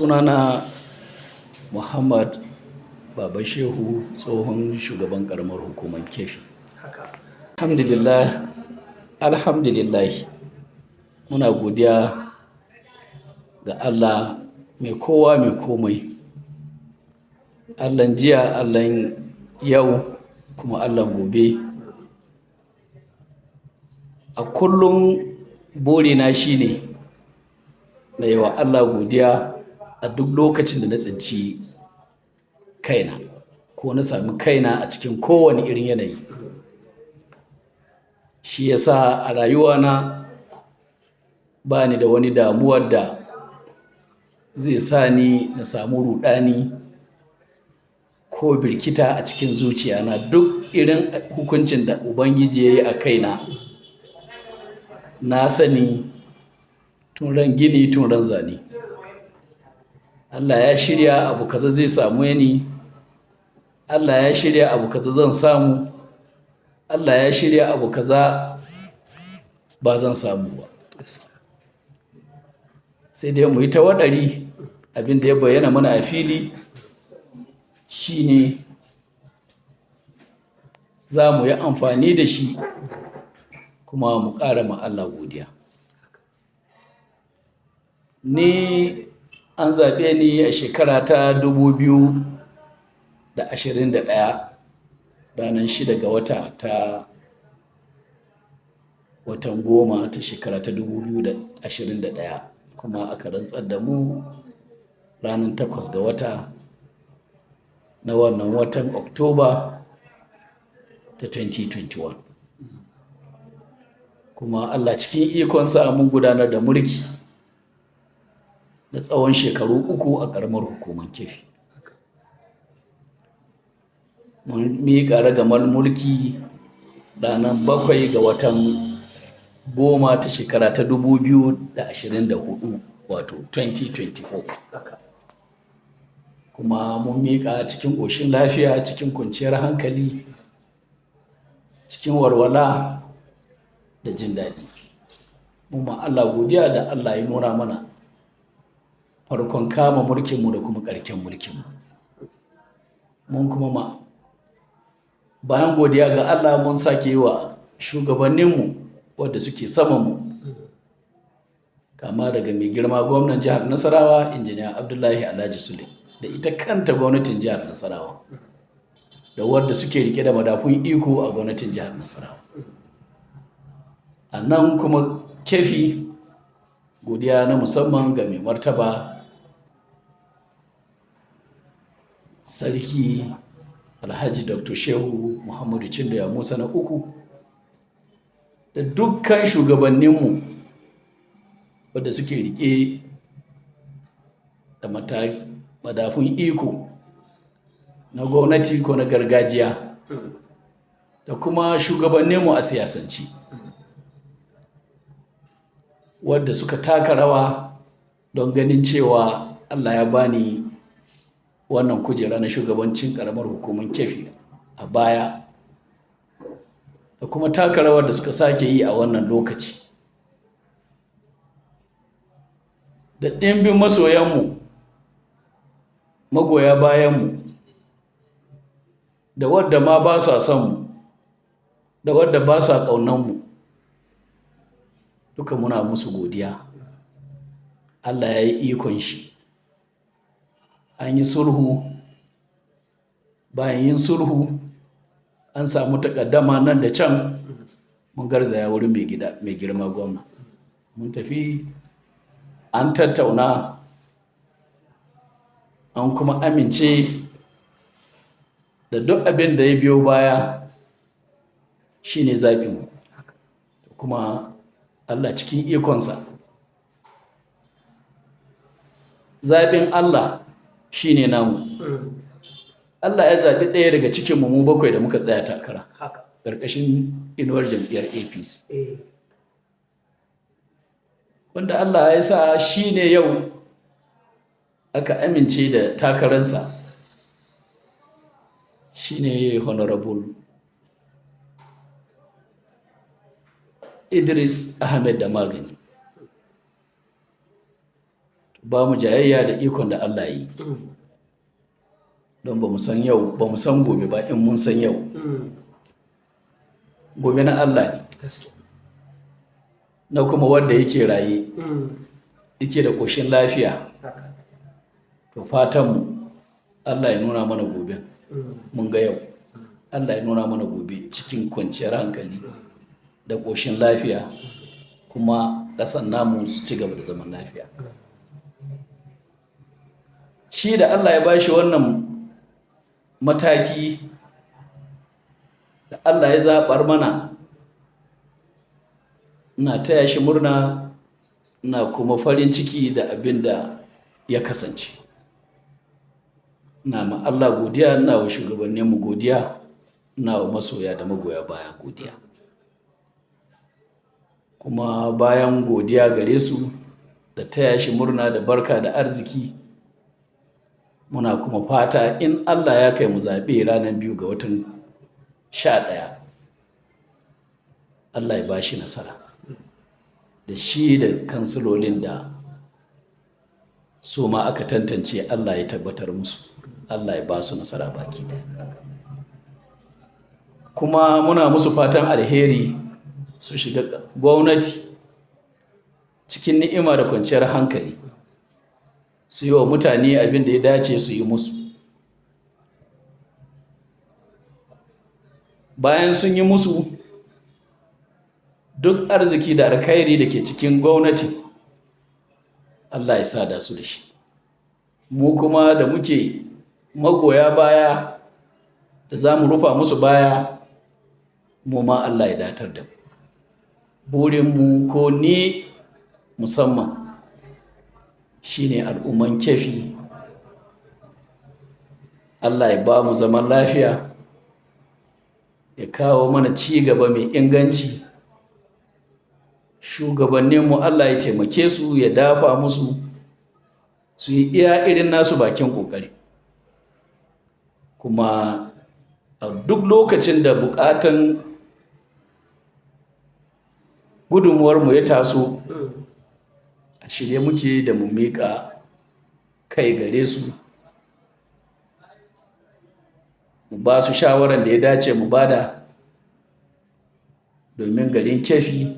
Sunana Muhammad Baba Shehu, tsohon shugaban ƙaramar hukumar keffi. Alhamdulillah, alhamdulillah, muna godiya ga Allah mai kowa mai komai. Allahn jiya, Allahn yau, kuma Allahn gobe. A kullum burina shine na yi wa Allah godiya a duk lokacin da na tsinci kaina ko na sami kaina a cikin kowane irin yanayi. Shi yasa a rayuwana ba ni da wani damuwar da zai sa ni na samu ruɗani ko birkita a cikin zuciyana. Duk irin hukuncin da Ubangiji ya yi a kaina, na sani tun ran gini tun ran zane. Allah ya shirya abu kaza zai samu ni, Allah ya shirya abu kaza zan samu, Allah ya shirya abu kaza ba zan samu ba. Sai dai mu yi ta waɗari. Abin da ya bayyana mana a fili shine za mu yi amfani da shi kuma mu ƙara ma Allah godiya. Ni an zaɓe ni a shekara ta 2021, ranar 6 ga wata ta watan 10 ta shekara ta 2021, kuma aka rantsar da mu ranar 8 ga wata na wannan watan Oktoba ta 2021. Kuma Allah cikin ikonsa mun gudanar da mulki na tsawon shekaru 3 a ƙaramar hukumar keffi. Mun miƙa ragamar mulki ranar 7 ga watan 10 ta shekara ta 2024, wato 2024. Kuma mun miƙa cikin ƙoshin lafiya, cikin kwanciyar hankali, cikin walwala da jin daɗi. Mun ma Allah godiya da Allah ya nuna mana farkon kama mulkinmu da kuma ƙarshen mulkinmu. Mun kuma bayan godiya ga Allah, mun sake yi wa shugabanninmu wadda suke samanmu, kama daga mai girma gwamnan jihar Nasarawa, Injiniya Abdullahi Alhaji Sule, da ita kanta gwamnatin jihar Nasarawa, da wadda suke rike da madafun iko a gwamnatin jihar Nasarawa. A nan kuma keffi, godiya na musamman ga mai martaba Sarki Alhaji Dr. Shehu Muhammadu Chindoya Musa na uku, da dukkan shugabanninmu wadda suke rike da madafun iko na gwamnati ko na gargajiya, da kuma shugabanninmu a siyasanci wadda suka taka rawa don ganin cewa Allah ya bani wannan kujera na shugabancin ƙaramar hukumar keffi a baya, da kuma taka rawar da suka sake yi a wannan lokaci. Da ɗimbin masoyanmu, magoya bayanmu, da wadda ma ba su son mu, da wadda ba su ƙaunanmu, duka muna musu godiya. Allah ya yi ikon shi. An yi sulhu, bayan yin sulhu an samu takaddama nan da can, mun garzaya wurin mai girma gwamna. Mun tafi, an tattauna, an kuma amince da duk abin da ya biyo baya shine zaɓinmu. Kuma Allah cikin ikonsa, zaɓin Allah shine namu. Allah ya zaɓi ɗaya daga cikinmu mu 7 da muka tsaya takara ƙarƙashin inuwar jam'iyyar APC, wanda Allah ya sa shi ne yau aka amince da takararsa. Shi ne Honorable Ahmad Damagani. ba mu jayayya da ikon da Allah yi, don ba mu san yau ba mu san gobe ba. In mun san yau, gobe na Allah ne, na kuma wanda yake raye yake da ƙoshin lafiya. To fatanmu Allah ya nuna mana gobe, mun ga yau, Allah ya nuna mana gobe cikin kwanciyar hankali da ƙoshin lafiya, kuma ƙasan namu su ci gaba da zaman lafiya. Shi da Allah ya bashi wannan mataki da Allah ya zaɓar mana, ina taya shi murna, ina kuma farin ciki da abin da ya kasance. Ina ma Allah godiya, ina wa shugabanninmu godiya, ina wa masoya da magoya baya godiya. Kuma bayan godiya gare su da taya shi murna da barka da arziki, muna kuma fata in Allah ya kai mu zaɓe ranar 2 ga watan 11, Allah ya ba shi nasara, da shi da kansilolin da su ma aka tantance, Allah ya tabbatar musu, Allah ya ba su nasara baki ɗaya. Kuma muna musu fatan alheri, su shiga gwamnati cikin ni'ima da kwanciyar hankali, su yi wa mutane abin da ya dace su yi musu. Bayan sun yi musu, duk arziki da alkhairi da ke cikin gwamnati, Allah ya sada su da shi. Mu kuma da muke magoya baya da za mu rufa musu baya, mu ma Allah ya datar da mu. Burinmu ko ni musamman shi ne al'umman Keffi, Allah ya ba mu zaman lafiya, ya kawo mana ci gaba mai inganci. Shugabanninmu Allah ya taimake su, ya dafa musu, su yi iya irin nasu bakin ƙoƙari. Kuma a duk lokacin da buƙatan gudunmuwarmu ya taso, a shirye muke da mu miƙa kai gare su, mu ba su shawaran da ya dace mu bada, domin garin Keffi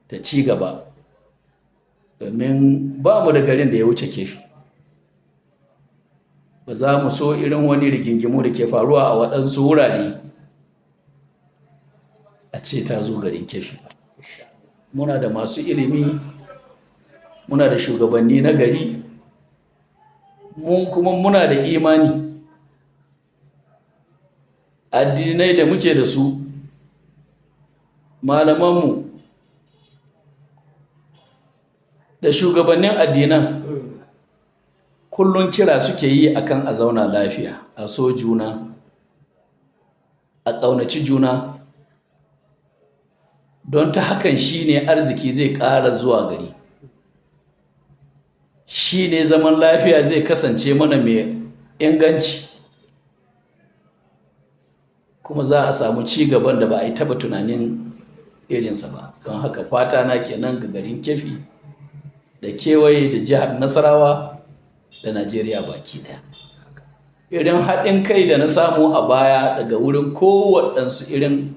ta ci gaba, domin ba mu da garin da ya wuce Keffi. Ba za mu so irin wani rigingimu da ke faruwa a waɗansu wurare a ce ta zo garin Keffi. Muna da masu ilimi, muna da shugabanni na gari, mun kuma muna da imani. Addinai da muke da su, malamanmu da shugabannin addinan, kullum kira suke yi akan a zauna lafiya, a so juna, a ƙaunaci juna, don ta hakan shi ne arziki zai ƙara zuwa gari, shi ne zaman lafiya zai kasance mana mai inganci, kuma za a samu ci gaban da ba a yi taɓa tunanin irinsa ba. Don haka fata na kenan ga garin Keffi da kewaye da jihar Nasarawa da Najeriya baki ɗaya. Irin haɗin kai da na samu a baya daga wurin kowaɗansu irin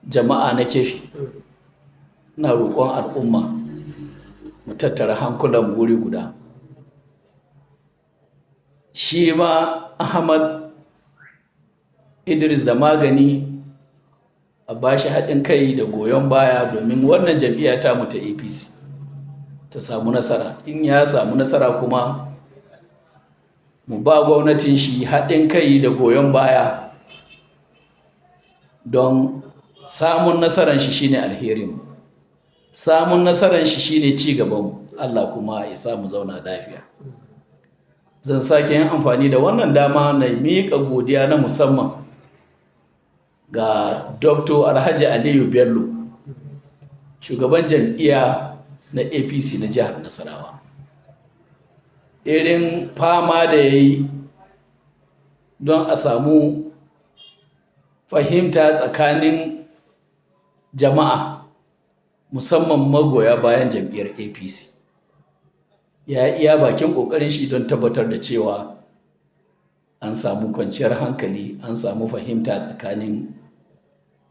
jama'a na Keffi, na roƙon al'umma mu tattara hankulan wuri guda. Shi ma Ahmad Damagani a bashi haɗin kai da goyon baya, domin wannan jam'iyya ta mu ta APC ta samu nasara. In ya samu nasara kuma mu ba gwamnatin shi haɗin kai da goyon baya, don samun nasaran shi shine alherinmu, samun nasaran shi shine ci gabanmu. Allah kuma ya samu zauna lafiya. Zan sake yin amfani da wannan dama na miƙa godiya na musamman ga Dr. Alhaji Aliyu Bello, shugaban jam'iyya na APC na jihar Nasarawa. Irin fama da ya yi don a samu fahimta tsakanin jama'a, musamman magoya bayan jam'iyyar APC. ya iya bakin ƙoƙarin shi don tabbatar da cewa an samu kwanciyar hankali, an samu fahimta tsakanin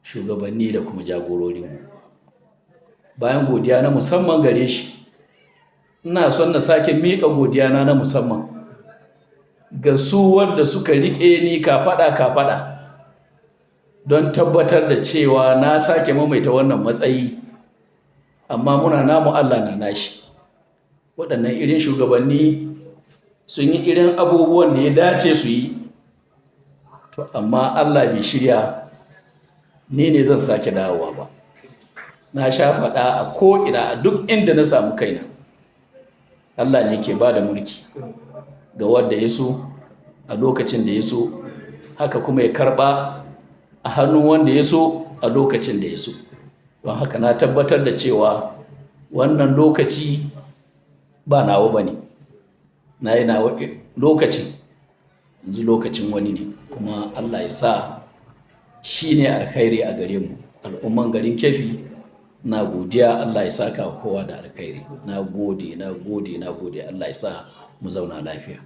shugabanni da kuma jagororinmu. Bayan godiya na musamman gare shi, ina son na sake miƙa godiya na musamman ga su wanda suka riƙe ni kafaɗa don tabbatar da cewa na sake maimaita wannan matsayi, amma muna namu Allah na nashi. Waɗannan irin shugabanni sun yi irin abubuwan da ya dace su yi, to amma Allah bai shirya ni ne zan sake dawowa ba. Na sha faɗa a ko'ina, a duk inda na samu kaina, Allah ne ke ba da mulki ga wanda ya so a lokacin da ya so, haka kuma ya karɓa a hannun wanda ya so a lokacin da ya so. Don haka na tabbatar da cewa wannan lokaci ba nawa ba ne, na yi nawa lokacin, yanzu lokacin wani ne, kuma Allah ya sa shi ne alkhairi a gare mu. Al'umman garin Keffi, na godiya, Allah ya saka kowa da alkhairi. Na gode, Allah ya sa mu zauna lafiya.